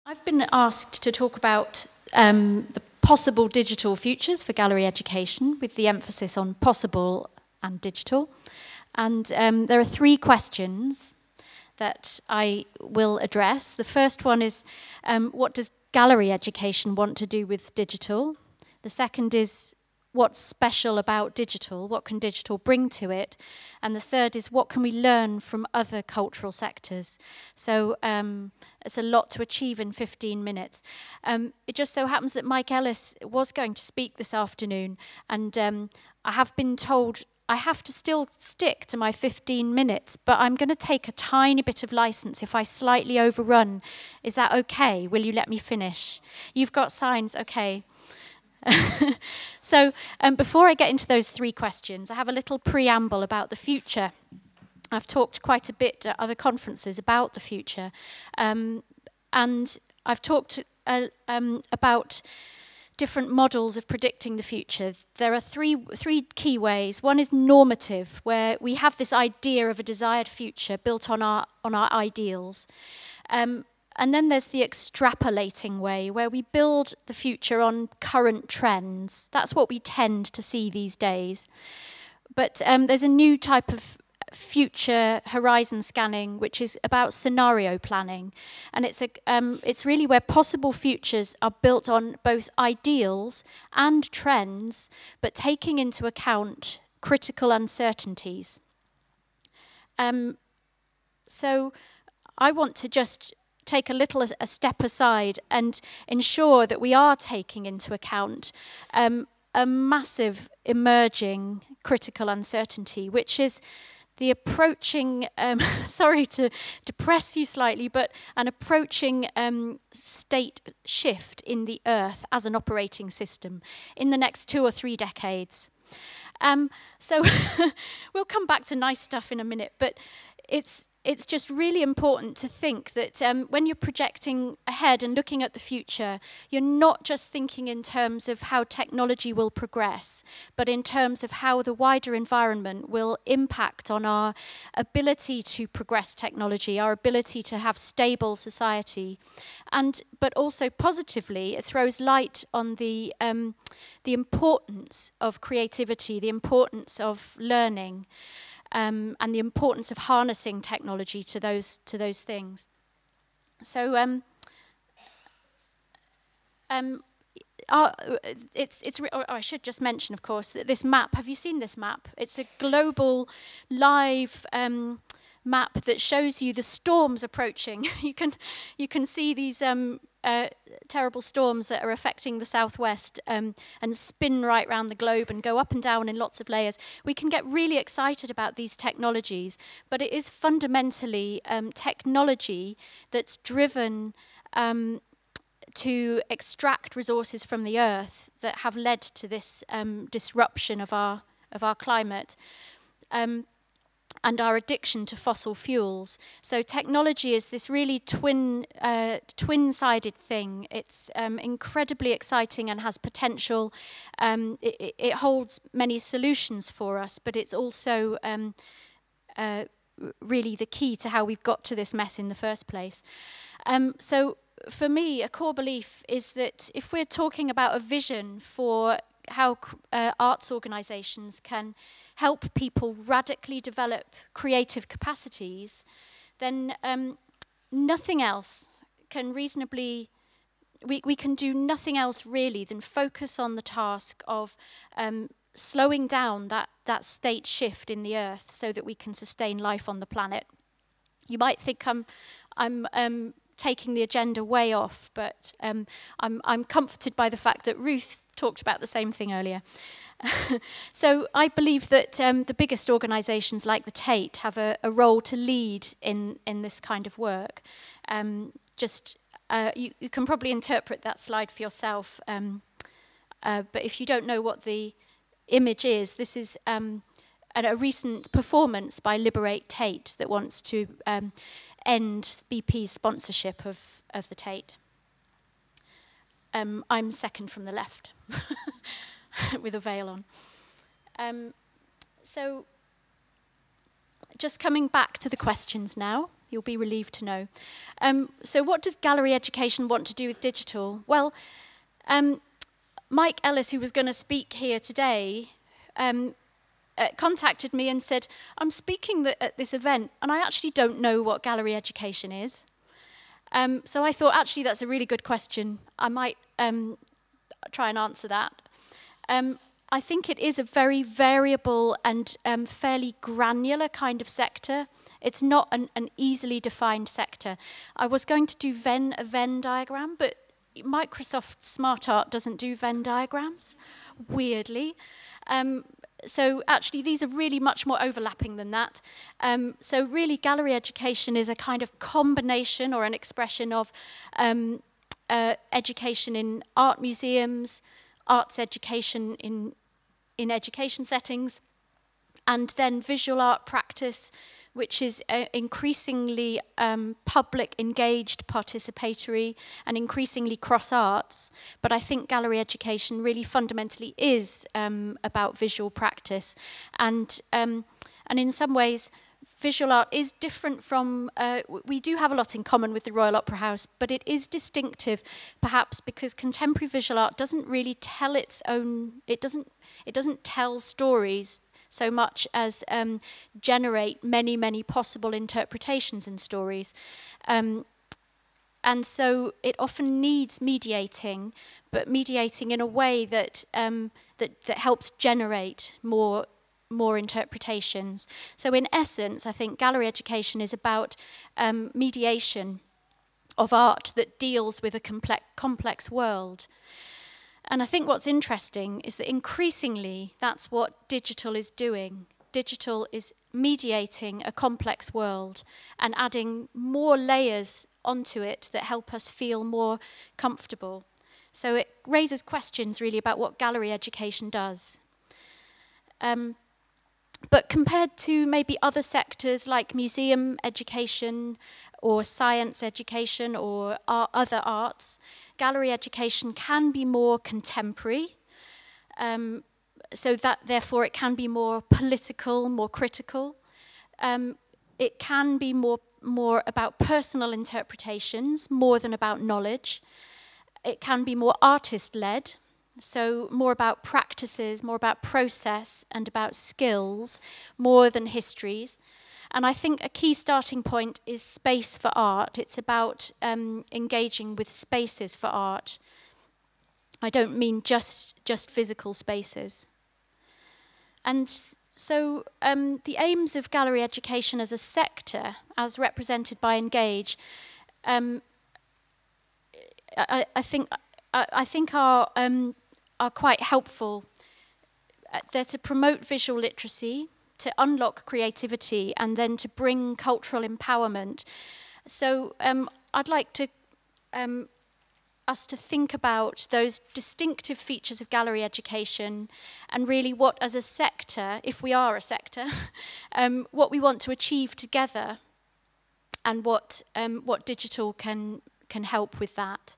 I've been asked to talk about the possible digital futures for gallery education, with the emphasis on possible and digital. And there are three questions that I will address. The first one is, what does gallery education want to do with digital? The second is, what's special about digital? What can digital bring to it? And the third is, what can we learn from other cultural sectors? So it's a lot to achieve in 15 minutes. It just so happens that Mike Ellis was going to speak this afternoon, and I have been told I have to still stick to my 15 minutes, but I'm going to take a tiny bit of license if I slightly overrun. Is that okay? Will you let me finish? You've got signs, okay. So before I get into those three questions, I have a little preamble about the future. I've talked quite a bit at other conferences about the future, and I've talked about different models of predicting the future. There are three key ways. One is normative, where we have this idea of a desired future built on our ideals. And then there's the extrapolating way, where we build the future on current trends. That's what we tend to see these days. But there's a new type of future horizon scanning, which is about scenario planning. And it's really where possible futures are built on both ideals and trends, but taking into account critical uncertainties. So I want to just take a step aside and ensure that we are taking into account a massive emerging critical uncertainty, which is the approaching, sorry to depress you slightly, but an approaching state shift in the Earth as an operating system in the next 2 or 3 decades. So we'll come back to nice stuff in a minute, but it's just really important to think that when you're projecting ahead and looking at the future, you're not just thinking in terms of how technology will progress, but in terms of how the wider environment will impact on our ability to progress technology, our ability to have stable society. But also positively, it throws light on the importance of creativity, the importance of learning, and the importance of harnessing technology to those things. So I should just mention, of course, that this map. Have you seen this map? It's a global, live map that shows you the storms approaching. You can see these terrible storms that are affecting the southwest and spin right around the globe and go up and down in lots of layers. We can get really excited about these technologies, but it is fundamentally technology that's driven to extract resources from the earth that have led to this disruption of our climate. And our addiction to fossil fuels. So technology is this really twin-sided thing. It's incredibly exciting and has potential. It holds many solutions for us, but it's also really the key to how we've got to this mess in the first place. So for me, a core belief is that if we're talking about a vision for how arts organisations can help people radically develop creative capacities, then nothing else can reasonably, we can do nothing else really than focus on the task of slowing down that state shift in the earth so that we can sustain life on the planet. You might think I'm taking the agenda way off, but I'm comforted by the fact that Ruth talked about the same thing earlier. So I believe that the biggest organisations like the Tate have a role to lead in this kind of work. You can probably interpret that slide for yourself, but if you don't know what the image is, this is a recent performance by Liberate Tate that wants to end BP's sponsorship of the Tate. I'm second from the left. With a veil on. So just coming back to the questions now. you'll be relieved to know. So what does gallery education want to do with digital? Well, Mike Ellis, who was going to speak here today, contacted me and said, I'm speaking at this event, and I actually don't know what gallery education is. So I thought, actually, that's a really good question. I might try and answer that. I think it is a very variable and fairly granular kind of sector. It's not an easily defined sector. I was going to do a Venn diagram, but Microsoft Smart Art doesn't do Venn diagrams, weirdly. So actually, these are really much more overlapping than that. So really, gallery education is a kind of combination or an expression of education in art museums, arts education in education settings, and then visual art practice, which is increasingly public, engaged, participatory, and increasingly cross-arts. But I think gallery education really fundamentally is about visual practice. And in some ways, visual art is different from, we do have a lot in common with the Royal Opera House, but it is distinctive, perhaps because contemporary visual art doesn't really tell its own, it doesn't tell stories so much as generate many, many possible interpretations and stories. And so it often needs mediating, but mediating in a way that that helps generate more interpretations. So in essence, I think gallery education is about mediation of art that deals with a complex world. And I think what's interesting is that increasingly that's what digital is doing. Digital is mediating a complex world and adding more layers onto it that help us feel more comfortable. So it raises questions really about what gallery education does. But compared to maybe other sectors like museum education or science education or other arts, gallery education can be more contemporary, so that therefore it can be more political, more critical. It can be more about personal interpretations more than about knowledge. It can be more artist-led, so more about practices, more about process and about skills, more than histories. And I think a key starting point is space for art. It's about engaging with spaces for art. I don't mean just physical spaces. And so the aims of gallery education as a sector, as represented by Engage, I think are quite helpful. They're to promote visual literacy, to unlock creativity, and then to bring cultural empowerment. So I'd like to us to think about those distinctive features of gallery education and really what, as a sector, if we are a sector, what we want to achieve together and what digital can help with that.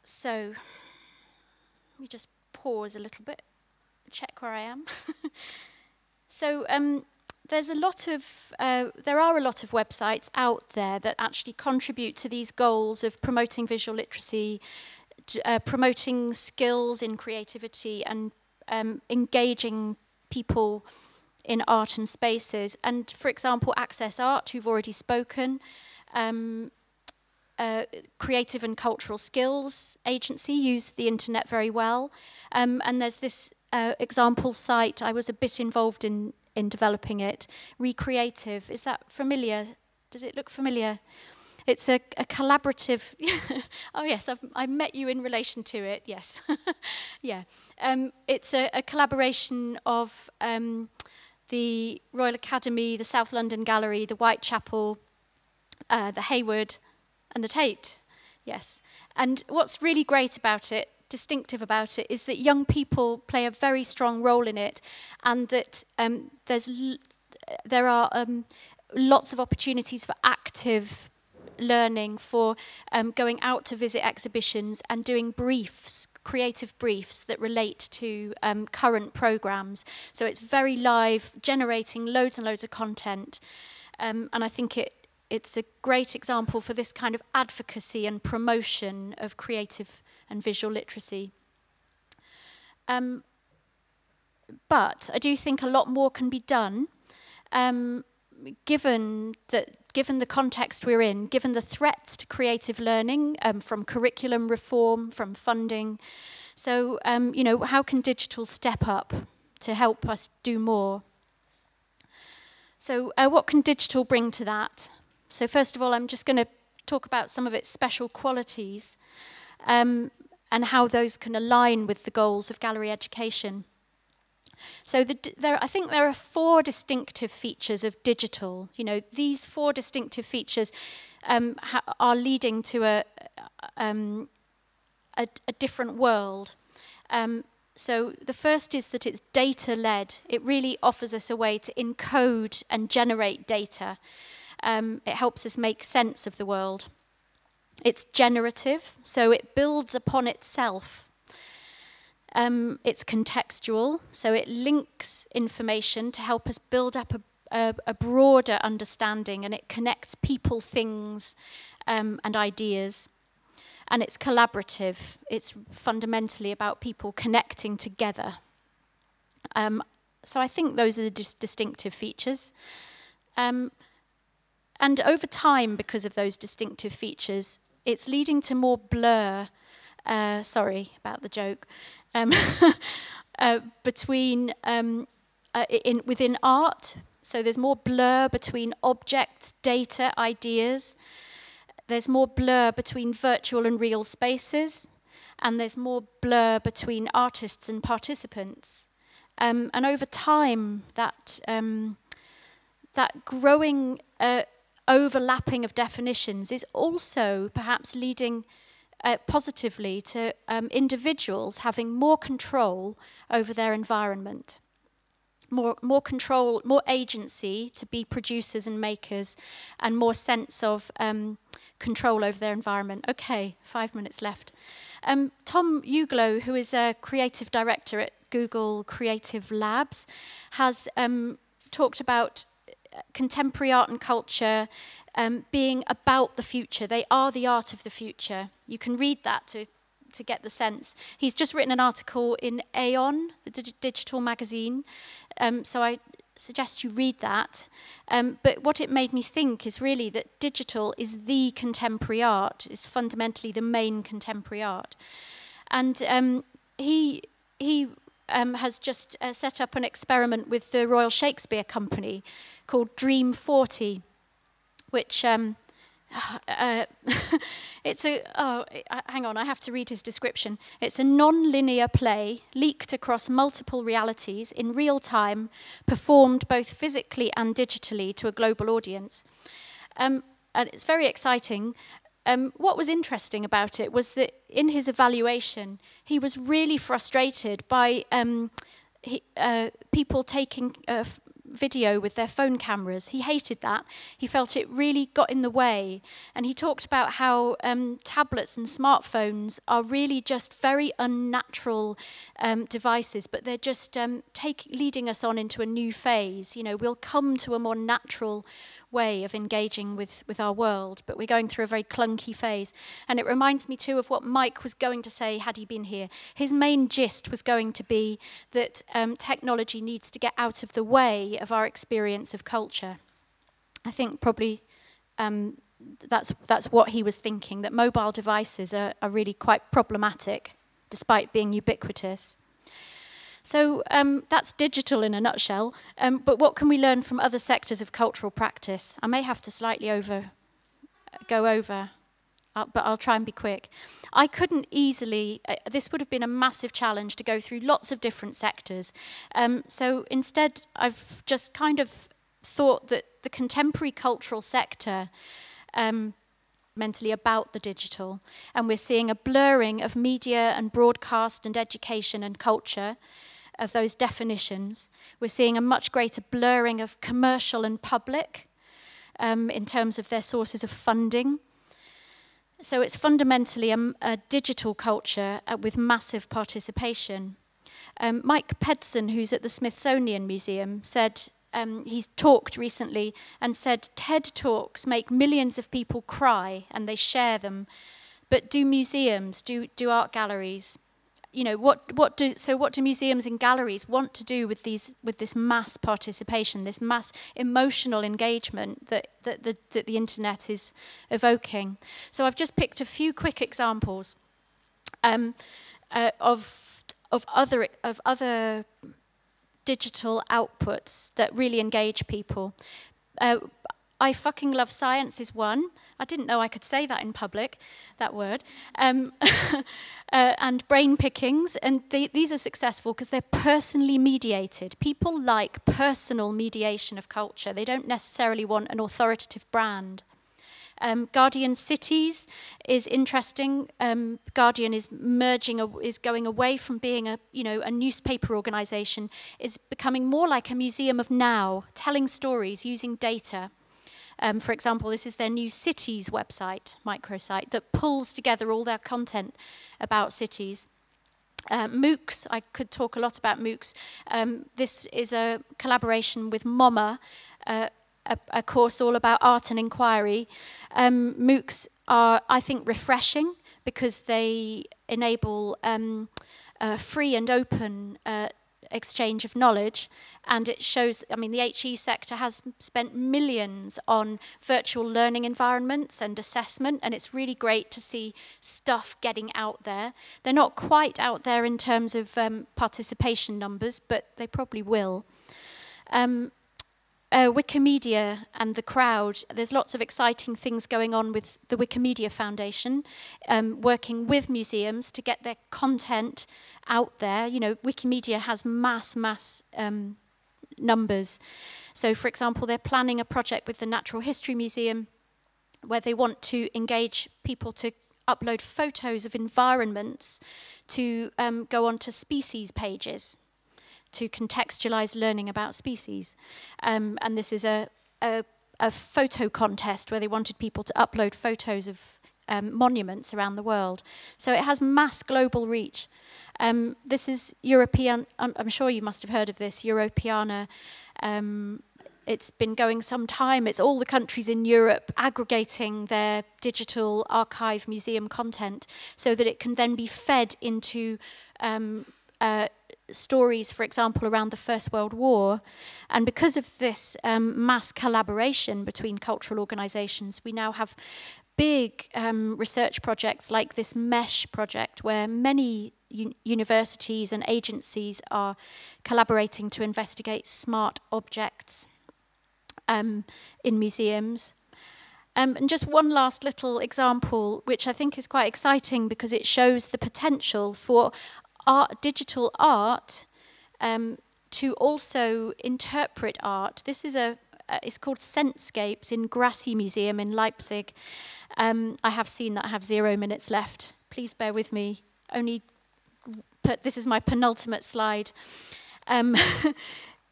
So let me just pause a little bit, check where I am. So there are a lot of websites out there that actually contribute to these goals of promoting visual literacy, promoting skills in creativity, and engaging people in art and spaces. And for example, Access Art, who've already spoken, Creative and Cultural Skills Agency use the internet very well. And there's this example site, I was a bit involved in developing it, Recreative. Is that familiar? Does it look familiar? It's a collaborative, oh yes, I met you in relation to it, yes. Yeah, it's a collaboration of the Royal Academy, the South London Gallery, the Whitechapel, the Hayward, and the Tate, yes. And what's really great about it, distinctive about it, is that young people play a very strong role in it, and that there are lots of opportunities for active learning, for going out to visit exhibitions and doing briefs, creative briefs that relate to current programs. So it's very live, generating loads and loads of content. And I think it's a great example for this kind of advocacy and promotion of creative and visual literacy. But I do think a lot more can be done, given the context we're in, given the threats to creative learning from curriculum reform, from funding. So, how can digital step up to help us do more? So, what can digital bring to that? So, first of all, I'm just going to talk about some of its special qualities and how those can align with the goals of gallery education. So I think there are 4 distinctive features of digital. These 4 distinctive features are leading to a different world. So the first is that it's data-led. It really offers us a way to encode and generate data. It helps us make sense of the world. It's generative, so it builds upon itself. It's contextual, so it links information to help us build up a broader understanding, and it connects people, things, and ideas. And it's collaborative. It's fundamentally about people connecting together. So I think those are the distinctive features. And over time, because of those distinctive features, it's leading to more blur. Sorry about the joke. Within art, so there's more blur between objects, data, ideas. There's more blur between virtual and real spaces, and there's more blur between artists and participants. And over time, that growing overlapping of definitions is also perhaps leading positively to individuals having more control over their environment, more control, more agency to be producers and makers, and more sense of control over their environment. Okay, 5 minutes left. Tom Uglow, who is a creative director at Google Creative Labs, has talked about contemporary art and culture being about the future. They are the art of the future. You can read that to get the sense. He's just written an article in Aeon, the digital magazine, so I suggest you read that. But what it made me think is really that digital is the contemporary art, is fundamentally the main contemporary art. And he has just set up an experiment with the Royal Shakespeare Company called Dream 40, which it's hang on, I have to read his description. It's a non-linear play leaked across multiple realities in real time, performed both physically and digitally to a global audience. And it's very exciting. What was interesting about it was that in his evaluation, he was really frustrated by people taking video with their phone cameras. He hated that. He felt it really got in the way. And he talked about how tablets and smartphones are really just very unnatural devices, but they're just leading us on into a new phase. We'll come to a more natural way of engaging with our world, but we're going through a very clunky phase. And it reminds me too of what Mike was going to say had he been here. His main gist was going to be that technology needs to get out of the way of our experience of culture. I think probably that's what he was thinking, that mobile devices are really quite problematic despite being ubiquitous. So that's digital in a nutshell, but what can we learn from other sectors of cultural practice? I may have to slightly go over, but I'll try and be quick. I couldn't easily, this would have been a massive challenge to go through lots of different sectors. So instead, I've just kind of thought that the contemporary cultural sector mentally about the digital, and we're seeing a blurring of media and broadcast and education and culture, of those definitions. We're seeing a much greater blurring of commercial and public in terms of their sources of funding. So it's fundamentally a digital culture with massive participation. Mike Pedson, who's at the Smithsonian Museum, said he's talked recently and said TED Talks make millions of people cry and they share them, but do museums, do art galleries, you know, what do museums and galleries want to do with this mass participation, this mass emotional engagement that the internet is evoking? So I've just picked a few quick examples of other digital outputs that really engage people. I fucking love science is one. I didn't know I could say that in public, that word. And brain pickings, and these are successful because they're personally mediated. People like personal mediation of culture. They don't necessarily want an authoritative brand. Guardian Cities is interesting. Guardian is is going away from being a newspaper organisation, is becoming more like a museum of now, telling stories using data. For example, this is their new cities website, microsite, that pulls together all their content about cities. MOOCs, I could talk a lot about MOOCs. This is a collaboration with MoMA, a course all about art and inquiry. MOOCs are, I think, refreshing because they enable free and open exchange of knowledge, and it shows, I mean, the HE sector has spent millions on virtual learning environments and assessment, and it's really great to see stuff getting out there. They're not quite out there in terms of participation numbers, but they probably will. Wikimedia and the crowd, there's lots of exciting things going on with the Wikimedia Foundation, working with museums to get their content out there. You know, Wikimedia has mass numbers. So, for example, they're planning a project with the Natural History Museum where they want to engage people to upload photos of environments to go onto species pages, to contextualize learning about species. And this is a photo contest where they wanted people to upload photos of monuments around the world. So it has mass global reach. This is European, I'm sure you must have heard of this, Europeana. It's been going some time. It's all the countries in Europe aggregating their digital archive museum content so that it can then be fed into stories, for example, around the First World War. And because of this mass collaboration between cultural organisations, we now have big research projects like this MESH project, where many universities and agencies are collaborating to investigate smart objects in museums. And just one last little example, which I think is quite exciting because it shows the potential for digital art to also interpret art. This is it's called Senscapes in Grassi Museum in Leipzig. I have seen that I have 0 minutes left. Please bear with me. This is my penultimate slide.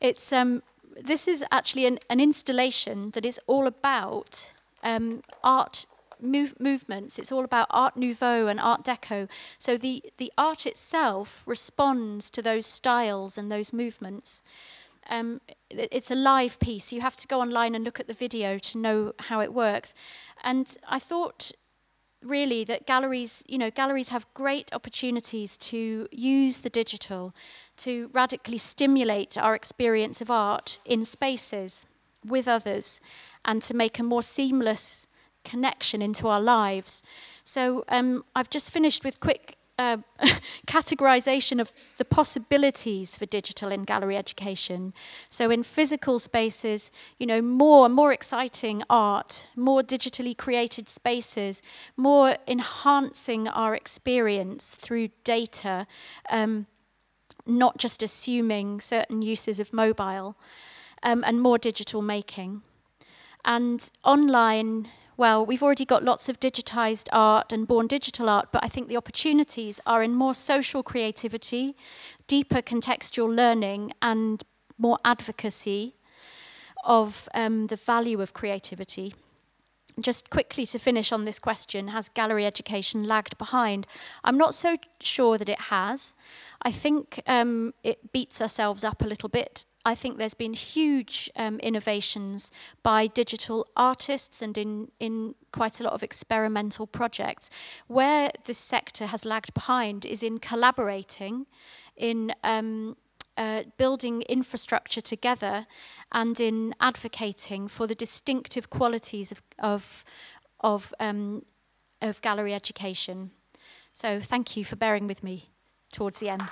This is actually an installation that is all about art movements. It's all about Art Nouveau and Art Deco. So the art itself responds to those styles and those movements. It's a live piece. You have to go online and look at the video to know how it works. And I thought really that galleries have great opportunities to use the digital to radically stimulate our experience of art in spaces with others and to make a more seamless connection into our lives. So I've just finished with quick categorization of the possibilities for digital in gallery education. So in physical spaces, more exciting art, more digitally created spaces, more enhancing our experience through data, not just assuming certain uses of mobile, and more digital making. And online, well, we've already got lots of digitized art and born digital art, but I think the opportunities are in more social creativity, deeper contextual learning, and more advocacy of the value of creativity. Just quickly to finish on this question, has gallery education lagged behind? I'm not so sure that it has. I think it beats ourselves up a little bit I think there's been huge innovations by digital artists and in quite a lot of experimental projects. Where the sector has lagged behind is in collaborating, in building infrastructure together, and in advocating for the distinctive qualities of gallery education. So thank you for bearing with me towards the end.